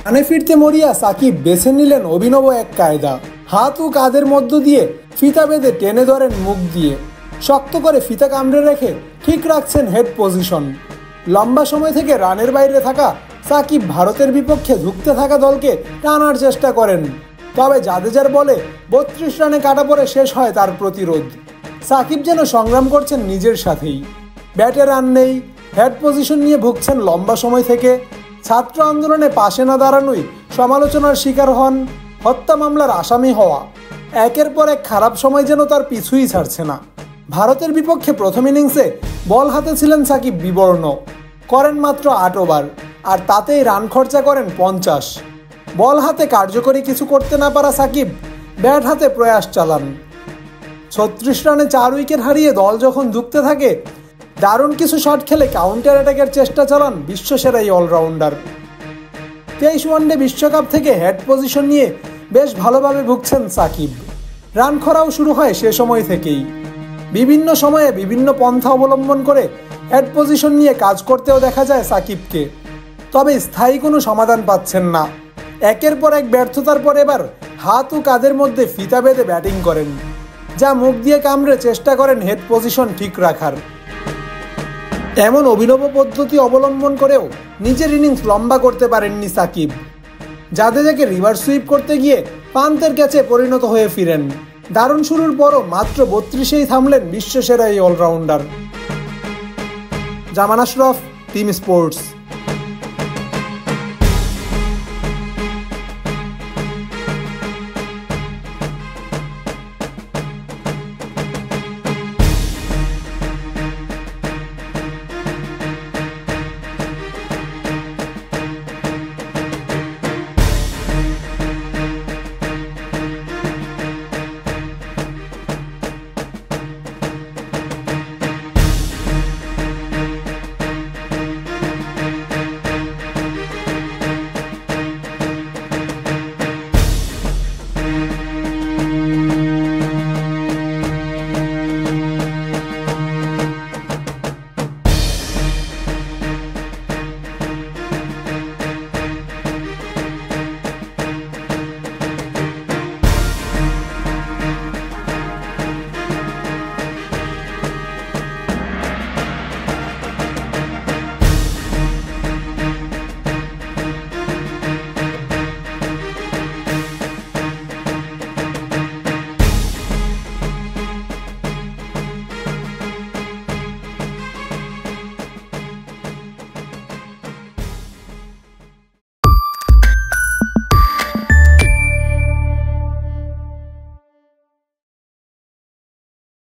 রানে ফিরতে মরিয়া সাকিব বেছে নিলেন অভিনব এক কায়দা। হাত ও কাঁধের মধ্য দিয়ে ফিতা বেঁধে টেনে ধরেন মুখ দিয়ে, শক্ত করে ফিতা কামড়ে রেখে ঠিক রাখছেন হেড পজিশন। লম্বা সময় থেকে রানের বাইরে থাকা সাকিব ভারতের বিপক্ষে ধুঁকতে থাকা দলকে টানার চেষ্টা করেন, তবে জাদেজার বলে 32 রানে কাটা পড়ে শেষ হয় তার প্রতিরোধ। সাকিব যেন সংগ্রাম করছেন নিজের সাথেই। ব্যাটে রান নেই, হেড পজিশন নিয়ে ভুগছেন লম্বা সময় থেকে। ছাত্র আন্দোলনে পাশে না দাঁড়ানোই সমালোচনার শিকার হন, হত্যা মামলার আসামি হওয়া। একের পর এক খারাপ সময় যেন তার পিছুই ছাড়ছে না। ভারতের বিপক্ষে প্রথম ইনিংসে বল হাতে ছিলেন সাকিব বিবর্ণ, করেন মাত্র 8 ওভার, আর তাতেই রান খরচা করেন 50। বল হাতে কার্যকরী কিছু করতে না পারা সাকিব ব্যাট হাতে প্রয়াস চালান। 36 রানে 4 উইকেট হারিয়ে দল যখন ধুঁকতে থাকে, দারুণ কিছু শট খেলে কাউন্টার অ্যাটাকের চেষ্টা চালান বিশ্বসেরা এই অলরাউন্ডার। 23 ওয়ানডে বিশ্বকাপ থেকে হেড পজিশন নিয়ে বেশ ভালোভাবে ভুগছেন সাকিব। রান খরাও শুরু হয় সে সময় থেকেই। বিভিন্ন সময়ে বিভিন্ন পন্থা অবলম্বন করে হেড পজিশন নিয়ে কাজ করতেও দেখা যায় সাকিবকে, তবে স্থায়ী কোনো সমাধান পাচ্ছেন না। একের পর এক ব্যর্থতার পর এবার হাত ও কাঁধের মধ্যে ফিতা বেঁধে ব্যাটিং করেন, যা মুখ দিয়ে কামড়ে চেষ্টা করেন হেড পজিশন ঠিক রাখার। এমন অভিনব পদ্ধতি অবলম্বন করেও নিজের ইনিংস লম্বা করতে পারেননি সাকিব। জাদেজাকে রিভার্স সুইপ করতে গিয়ে পান্তের ক্যাচে পরিণত হয়ে ফিরেন। দারুণ শুরুর পরও মাত্র 32-এই থামলেন বিশ্বসেরা এই অলরাউন্ডার। জামান আশরাফ, টিম স্পোর্টস।